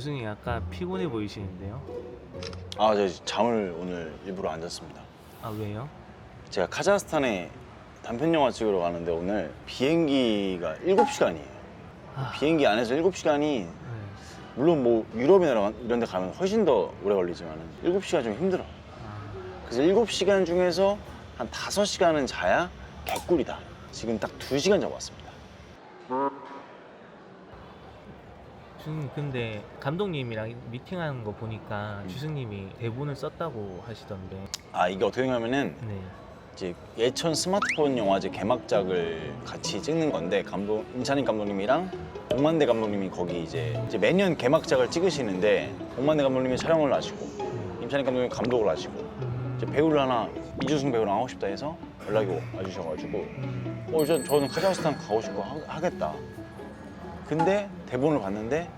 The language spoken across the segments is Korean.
주승이 약간 피곤해 보이시는데요? 아, 저 잠을 오늘 일부러 안 잤습니다. 아 왜요? 제가 카자흐스탄에 단편 영화 찍으러 가는데 오늘 비행기가 7시간이에요. 아, 비행기 안에서 7시간이 네. 물론 뭐 유럽이나 이런 데 가면 훨씬 더 오래 걸리지만 7시간 좀 힘들어. 아, 그래서 7시간 중에서 한 5시간은 자야 개꿀이다. 지금 딱 2시간 자고 왔습니다. 주승님 근데 감독님이랑 미팅하는 거 보니까 주승님이 대본을 썼다고 하시던데. 아, 이게 어떻게 되냐면은 네. 이제 예천 스마트폰 영화제 개막작을 같이 찍는 건데 임찬익 감독님이랑 복만대 감독님이 거기 이제 매년 개막작을 찍으시는데 복만대 감독님이 촬영을 하시고 임찬익 감독님이 감독을 하시고 이제 배우를 하나 이주승 배우랑 하고 싶다 해서 연락이 와주셔가지고 저는 카자흐스탄 가고 싶고 하겠다. 근데 대본을 봤는데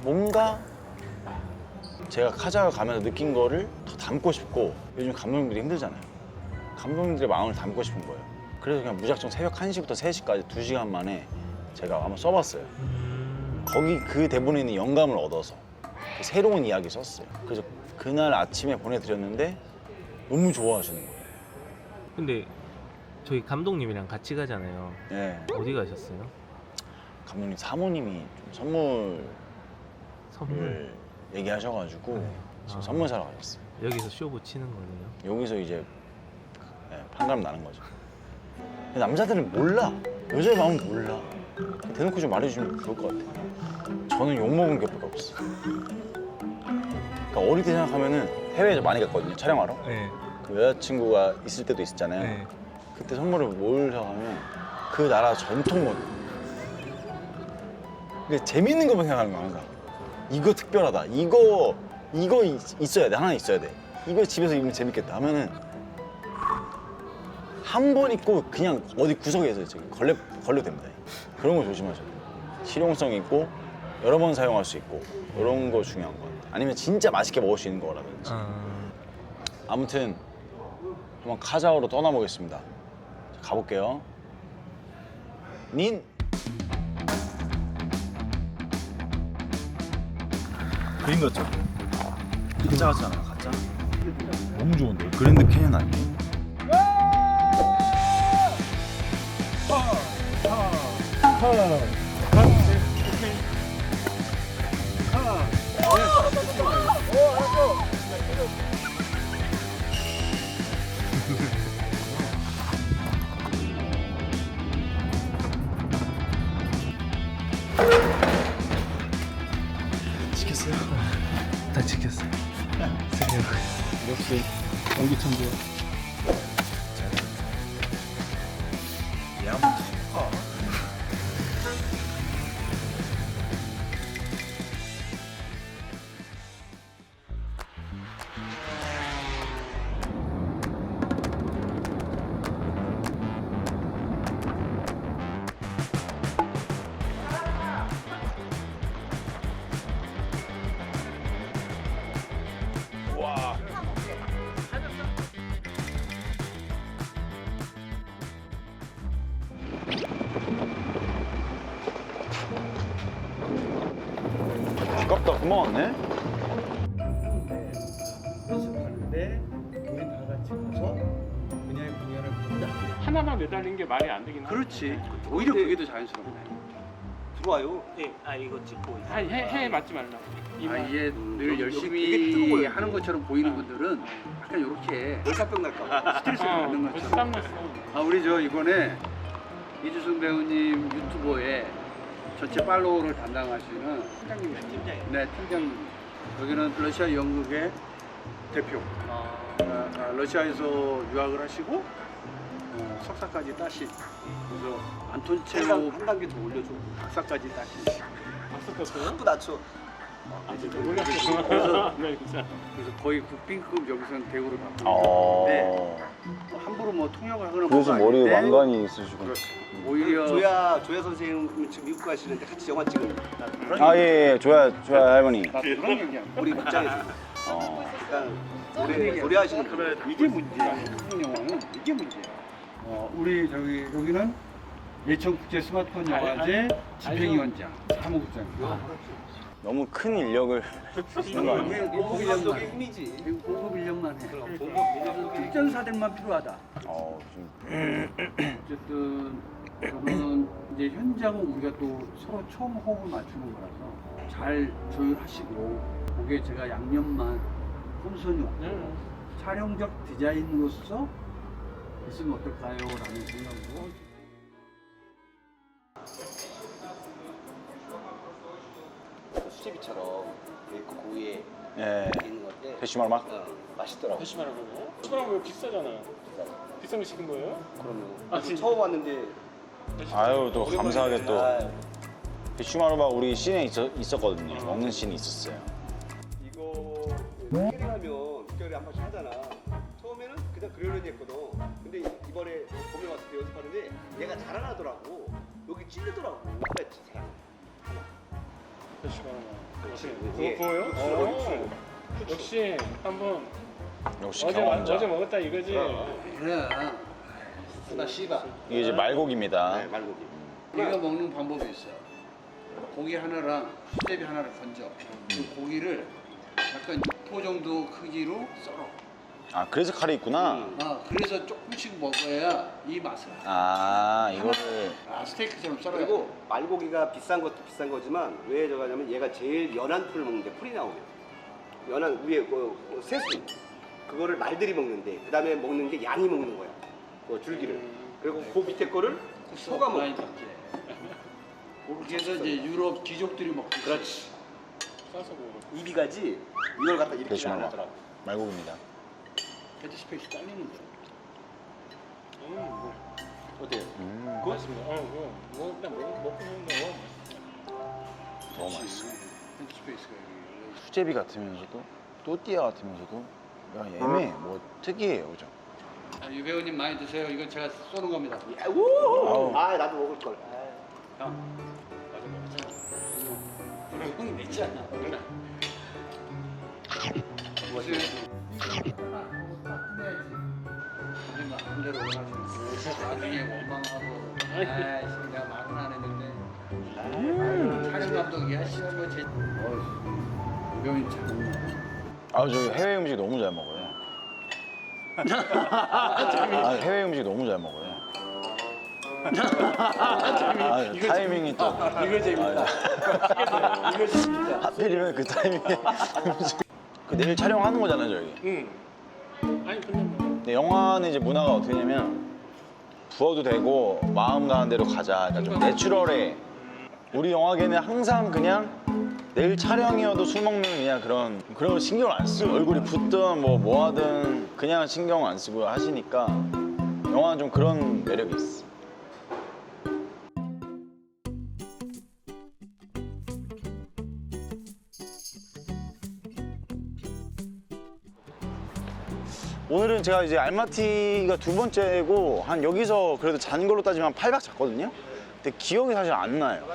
뭔가 제가 카자흐 가면서 느낀 거를 더 담고 싶고 요즘 감독님들이 힘들잖아요. 감독님들의 마음을 담고 싶은 거예요. 그래서 그냥 무작정 새벽 1시부터 3시까지 2시간 만에 제가 한번 써봤어요. 거기 그 대본에 있는 영감을 얻어서 새로운 이야기 썼어요. 그래서 그날 아침에 보내드렸는데 너무 좋아하시는 거예요. 근데 저희 감독님이랑 같이 가잖아요. 네. 어디 가셨어요? 감독님 사모님이 좀 선물을 선물. 얘기하셔가지고 네. 지금 아. 선물 사러 가셨어요. 여기서 쇼 붙이는 거네요. 여기서 이제 판가름 나는 거죠. 근데 남자들은 몰라. 여자의 마음은 몰라. 대놓고 좀 말해주시면 좋을 것 같아요. 저는 욕먹은 게 별로 없어. 그러니까 어릴 때 생각하면은 해외에 많이 갔거든요. 촬영하러. 네. 그 여자친구가 있을 때도 있었잖아요. 네. 그때 선물을 뭘 사가면 그 나라 전통 머리. 근데 재밌는 것만 생각하는 거야 항상. 이거 특별하다. 이거 있어야 돼. 하나 있어야 돼. 이거 집에서 입으면 재밌겠다 하면은 한 번 입고 그냥 어디 구석에서 저기 걸려 됩니다. 그런 거 조심하셔야 돼요. 실용성 있고 여러 번 사용할 수 있고 이런 거 중요한 거 같아요. 아니면 진짜 맛있게 먹을 수 있는 거라든지. 아무튼 한번 카자흐로 떠나보겠습니다. 가볼게요. 닌 그림 같죠? 가짜 같잖아요, 가짜. 너무 좋은데. 그랜드 캐년 아니에요? 시켰어요? 다 지켰어요. 역시 연기 천재. 얌. 와. 아깝다. 금방 왔네. 연습하는데 우리 다 같이 가서 그녀의 공연을 본다. 하나만 매달린 게 말이 안 되긴 하죠. 그렇지. 오히려 그게 더 자연스럽네. 들어와요. 네, 아 이거 찍고 있어요. 아니 해 맞지 말라고. 아 이게 늘 되게 열심히 뜨거워요. 하는 것처럼 보이는 분들은 약간 이렇게 열사병 날까? 스트레스를 받는 벌써 것처럼. 땀 났어. 아 우리 저 이번에 이주승 배우님 유튜버에 전체 팔로우를 담당하시는 팀장님. 네, 팀장님. 여기는 러시아 연극의 대표. 러시아에서 유학을 하시고 석사까지 따신. 그래서 안톤체로 한 단계 더 올려줘. 박사까지 따신. 박수 쳤어요? 자꾸 낮춰. 아 진짜 놀랐어. 그래서- 네, 진짜. 그래서 거의 국빈급 여기서는 대우를 받고 어. 있는데 함부로 뭐 통역을 하거나 요즘 뭐가 머리 아닌데 왕관이 있으시고. 그렇죠. 오히려 조야 선생님 지금 미국 가시는데 같이 영화 찍은 아, 예. 조야 할머니. 나 그런 얘기야. 우리 극장에서 어. 약간 노래하시는 분. 이게 문제야. 한국 영화는 이게 문제야. 우리 여기는 예천국제 스마트폰 영화제 집행위원장 사무국장이고 너무 큰 인력을 주는 거 아니에요? 이게 고급 인력만 감독의 힘이지. 고급 인력만 해. 고급 특전사들만 필요하다. 좀 어쨌든 저는 이제 현장은 우리가 또 서로 처음 호흡을 맞추는 거라서 잘 조율하시고 그게 제가 양념만 홈선이 촬영적 디자인으로서 있으면 어떨까요? 라는 생각으로 수제비처럼 그 고기에 예. 있는 건데 배추말막? 맛있더라고. 회심하는 거예요? 회심하는 거 비싸잖아. 비싼 거 시킨 거예요? 그러면 아, 진짜? 처음 왔는데 아유 또 감사하게 또 아, 배추마루박 우리 씬에 있었거든요. 먹는 씬이 있었어요. 이거 캐리하면 육개월에 한 번씩 하잖아. 처음에는 그냥 그러려니 했거든. 근데 이번에 봄에 왔을 때 연습하는데 얘가 잘하더라고. 여기 찔리더라고. 그랬지 잘. 회심하는 거. 그렇지. 그거요? 육수. 역시 한번 역시 어제 경험자. 먹었다 이거지. 그래 나 씨바 이게 이제 말고기입니다. 네, 말고기. 우리가 먹는 방법이 있어요. 고기 하나랑 수제비 하나를 건져 그 고기를 약간 6호 정도 크기로 썰어. 아 그래서 칼이 있구나. 그래서 조금씩 먹어야 이 맛을. 이거를 스테이크처럼 썰어야 그리고 돼. 말고기가 비싼 것도 비싼 거지만 왜 저가냐면 얘가 제일 연한 풀을 먹는데 풀이 나오면 연한 위에 그 새순 그거를 말들이 먹는데 그 다음에 먹는 게 양이 먹는 거야. 그 줄기를. 그리고 그 밑에 거를 소가 먹어. 그렇게 해서 이제 유럽 귀족들이 먹듯이. 그렇지. 싸서 먹어. 이비가지 이걸 갖다 이렇게 배추말막. 하더라고. 말고기입니다. 헤드스페이스 잘리는데. 어때요? 맛있습니다. 그거 일단 먹고 먹는 거. 너무 맛있어. 헤드스페이스가 여기. 수제비 같으면서도 또띠아 같으면서도 야 애매해. 뭐 특이해요, 그죠? 유 배우님 많이 드세요. 이건 제가 쏘는 겁니다. 야, 우! 아우. 아 나도 먹을 걸. 형. 형이 냈지 않나? 무슨 우리 마음대로 하시고 나중에 원망하고 아이씨 내가 말은 안 했는데 촬영 감독이야 씨발 제 배우님 잘했네. 저 해외 음식 너무 잘 먹어요. 해외 음식 너무 잘 먹어요. 타이밍이 또 이거 재밌다. 이거 재밌다. 하필이면 그 타이밍에 그 내일 촬영하는 거잖아요, 저희. 응. 아니 근데 뭐. 근데 영화는 이제 문화가 어떻게 되냐면 부어도 되고 마음 가는 대로 가자. 그러니까 좀 내추럴해. 우리 영화계는 항상 그냥 내일 촬영이어도 술 먹는 그냥 그런 걸 신경을 안 쓰고 얼굴이 붓든 뭐 하든 그냥 신경 안 쓰고 하시니까 영화는 좀 그런 매력이 있어. 오늘은 제가 이제 알마티가 두 번째고 한 여기서 그래도 잔 걸로 따지면 한 8박 잤거든요. 근데 기억이 사실 안 나요.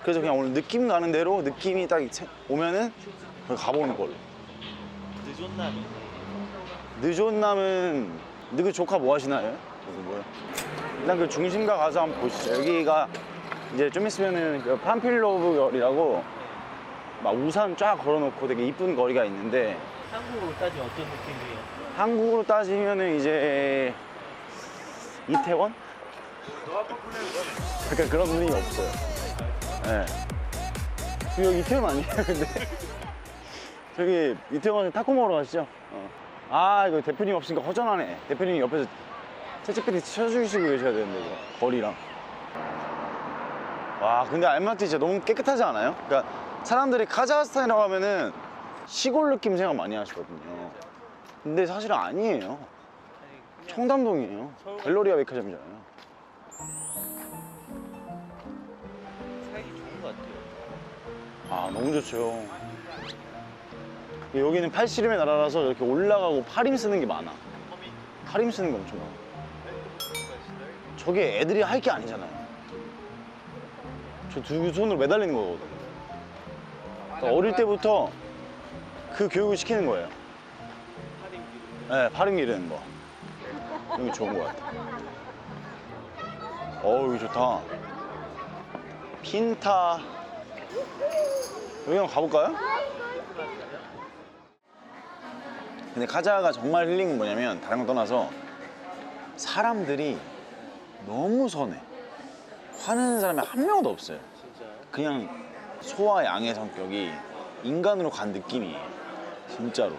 그래서 그냥 오늘 느낌 가는 대로 느낌이 딱 오면은 가보는 걸로. 늦었남은 그 조카 뭐 하시나요? 여기 뭐요? 일단 그 중심가 가서 한번 보시죠. 여기가 이제 좀 있으면은 그 팜필로브 거리라고 막 우산 쫙 걸어놓고 되게 이쁜 거리가 있는데 한국으로 따지면 어떤 느낌이에요? 한국으로 따지면은 이제 이태원? 약간 그런 분위기 없어요. 네. 여기 이태원 아니에요, 근데? 저기 이태원에 타코 먹으러 가시죠. 이거 대표님 없으니까 허전하네. 대표님이 옆에서 채찍피디 쳐주시고 계셔야 되는데, 이거. 거리랑. 와, 근데 알마티 진짜 너무 깨끗하지 않아요? 그러니까 사람들이 카자흐스탄이라고 하면은 시골 느낌 생각 많이 하시거든요. 근데 사실은 아니에요. 청담동이에요. 갤러리아 백화점이잖아요. 사이 좋은 것 같아요. 너무 좋죠. 여기는 팔씨름의 나라라서 이렇게 올라가고 팔힘 쓰는 게 많아. 팔힘 쓰는 게 엄청 많아. 저게 애들이 할 게 아니잖아요. 저 두 손으로 매달리는 거거든요. 그러니까 어릴 때부터 그 교육을 시키는 거예요. 네, 팔힘 기르는 거. 여기 좋은 것 같아. 여기 좋다. 핀타. 여기 한번 가볼까요? 근데 카자흐가 정말 힐링은 뭐냐면 다른 거 떠나서 사람들이 너무 선해. 화내는 사람이 한 명도 없어요. 진짜요? 그냥 소와 양의 성격이 인간으로 간 느낌이에요. 진짜로.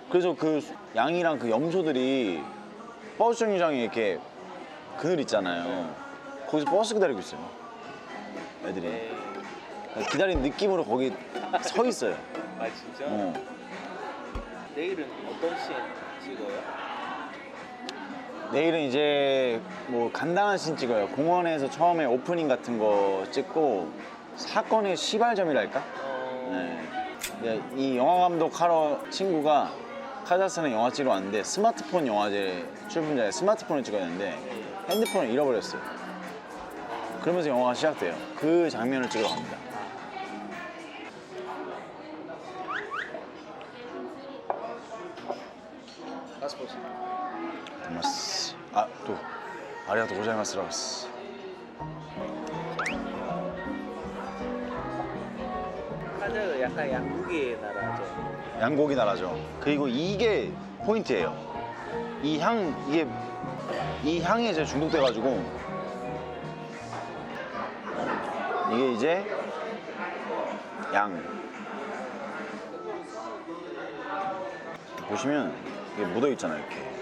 그래서 그 양이랑 그 염소들이 버스 정류장에 이렇게 그늘 있잖아요. 거기서 버스 기다리고 있어요. 애들이. 네. 기다리는 느낌으로 거기 서 있어요. 아 진짜? 어. 내일은 어떤 씬 찍어요? 내일은 이제 뭐 간단한 씬 찍어요. 공원에서 처음에 오프닝 같은 거 찍고 사건의 시발점이랄까? 네. 네, 이 영화 감독 하러 친구가 카자흐스탄에 영화 찍으러 왔는데 스마트폰 영화제 출품자에 스마트폰을 찍어야 되는데 핸드폰을 잃어버렸어요. 그러면서 영화가 시작돼요. 그 장면을 찍으러 갑니다. 고맙습니다. 아, 또 아리가토 고자이마스라고 했어. 카자흐 약간 양국의 나라죠. 양고기 나라죠. 그리고 이게 포인트예요. 이 향에 제가 중독돼가지고 이게 이제 양. 보시면 이게 묻어 있잖아요, 이렇게.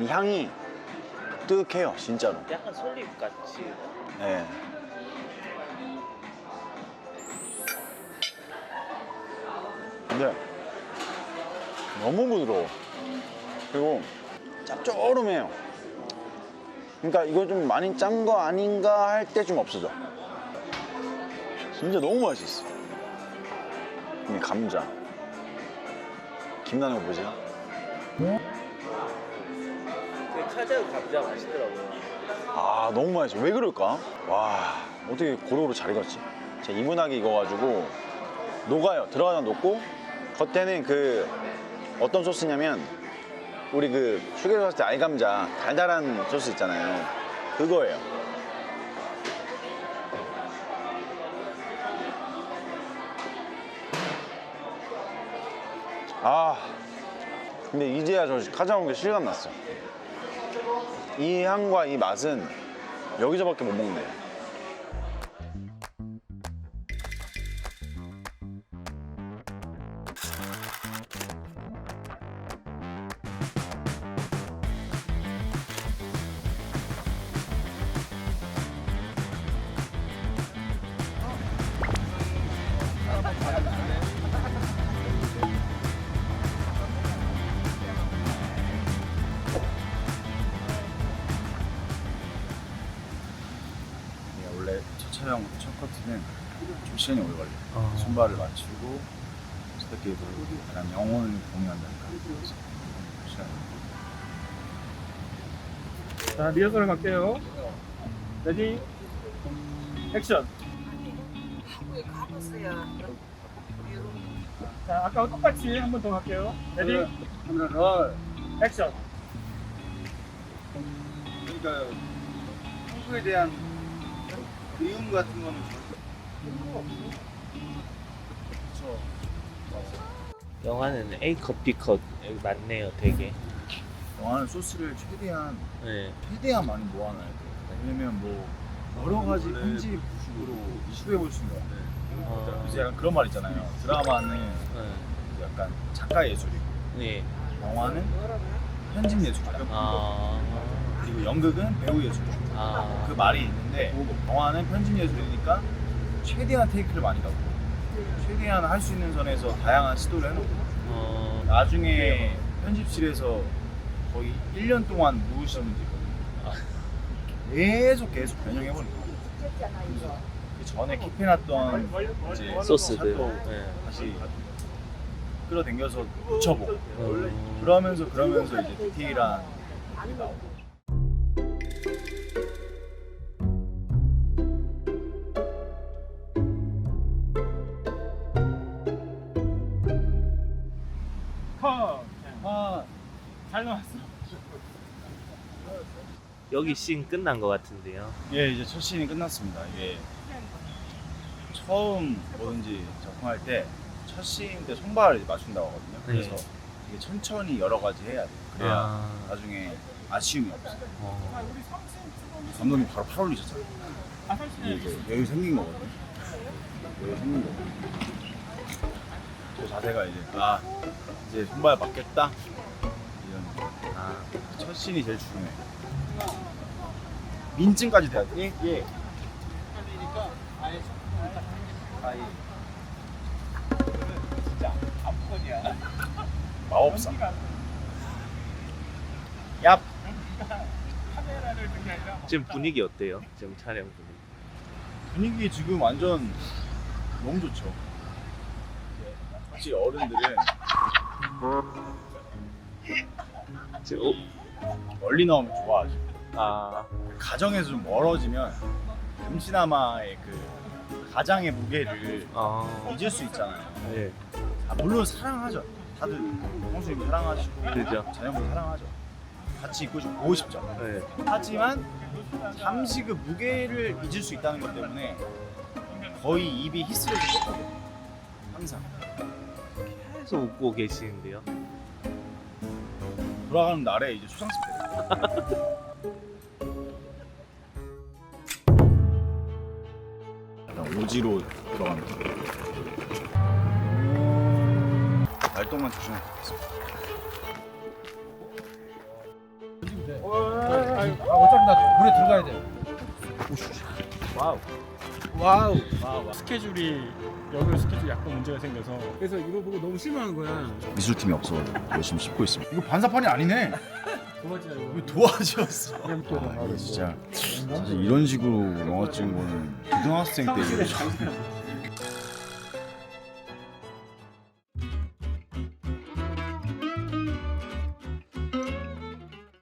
이 향이 뜨뜻해요, 진짜로. 약간 솔잎 같이. 네. 근데 너무 부드러워. 그리고 짭조름해요. 그러니까 이거 좀 많이 짠 거 아닌가 할 때 좀 없어져. 진짜 너무 맛있어. 이 감자. 김 나는 거 보세요. 그 카자흐 감자 맛있더라고요. 아, 너무 맛있어. 왜 그럴까? 와, 어떻게 고루고루 잘 익었지? 제가 이분하게 익어가지고 녹아요. 들어가다 녹고 겉에는 그 어떤 소스냐면 우리 그 휴게소 갔을 때 알감자 달달한 소스 있잖아요. 그거예요. 아, 근데 이제야 저 카자흐 온 게 실감 났어. 이 향과 이 맛은 여기서밖에 못 먹네요. 원래 첫 촬영 첫 커트는 좀 시간이 오래 걸려요. 손발을 맞추고 스태프에 부르고 그다음 영혼을 공유한다니까. 그래서 시간이 자, 리허설 갈게요. 레디, 액션. 한국에 가봤어요. 자, 아까 똑같이 한 번 더 갈게요. 레디, 하나, 액션. 그러니까 한국에 대한 그리움 같은 거는 영화는 A컷, B컷 여기 많네요, 되게. 영화는 소스를 최대한 네. 많이 모아놔야 돼요. 왜냐면 뭐 여러 가지 편집으로 시도해 볼 수 있는 거예요. 그래서 약간 그런 말 있잖아요. 드라마는 네. 약간 작가 예술이고 네. 영화는 편집 예술이다. 그리고 연극은 배우 예술이다. 그 말이 있는데 영화는 편집 예술이니까 최대한 테이크를 많이 가고 최대한 할 수 있는 선에서 다양한 시도를 해놓고 나중에 편집실에서 거의 1년 동안 누우시는 분들 있거든요. 계속 변형해버리는 거예요. 그 전에 킵해놨던 이제 소스들. 샤또 네. 다시 끌어당겨서 붙여보고 그러면서 이제 디테일한 게 나오고. 컷. 잘 나왔어. 여기 씬 끝난 것 같은데요. 예, 이제 첫 씬이 끝났습니다. 이게 처음 뭐든지 접근할 때 첫 시임 때 손발을 이제 맞춘다고 하거든요. 그래서 되게 천천히 여러 가지 해야 돼. 그래야 나중에 아쉬움이 없어. 감독님 바로 팔 올리셨잖아요. 이게 이제 여유 생긴 거거든요. 여유 생긴 거거든요. 저 자세가 이제 이제 손발 맞겠다 이런. 첫 씬이 제일 중요해. 민증까지 돼야 돼. 예. 진짜 압권이야. 마법사. 얍. 지금 분위기 어때요? 지금 촬영 분위기. 분위기 지금 완전 너무 좋죠. 확실히 어른들은 지금 멀리 나오면 좋아하죠. 가정에서 좀 멀어지면 잠시나마의 그 가장의 무게를 잊을 수 있잖아요. 네. 물론 사랑하죠. 다들 형수님 사랑하시고 그죠. 자녀분 사랑하죠. 같이 있고 좀 보고 싶죠. 네. 하지만 잠시 그 무게를 잊을 수 있다는 것 때문에 거의 입이 휘스러지거든요. 항상 계속 웃고 계시는데요. 돌아가는 날에 이제 수상식 때 오지로 들어갑니다. 발동만 조심하면 좋겠습니다. 어차피 나 물에 들어가야 돼. 와우. 스케줄이 여기 스케줄 약간 문제가 생겨서 그래서 이거 보고 너무 실망한 거야. 미술팀이 없어가지고 열심히 씹고 있습니다. 이거 반사판이 아니네. 도와주자 이거. 이거 도화지였어. 진짜 사실 이런 식으로 영화 찍은 거는 고등학생 때 이후로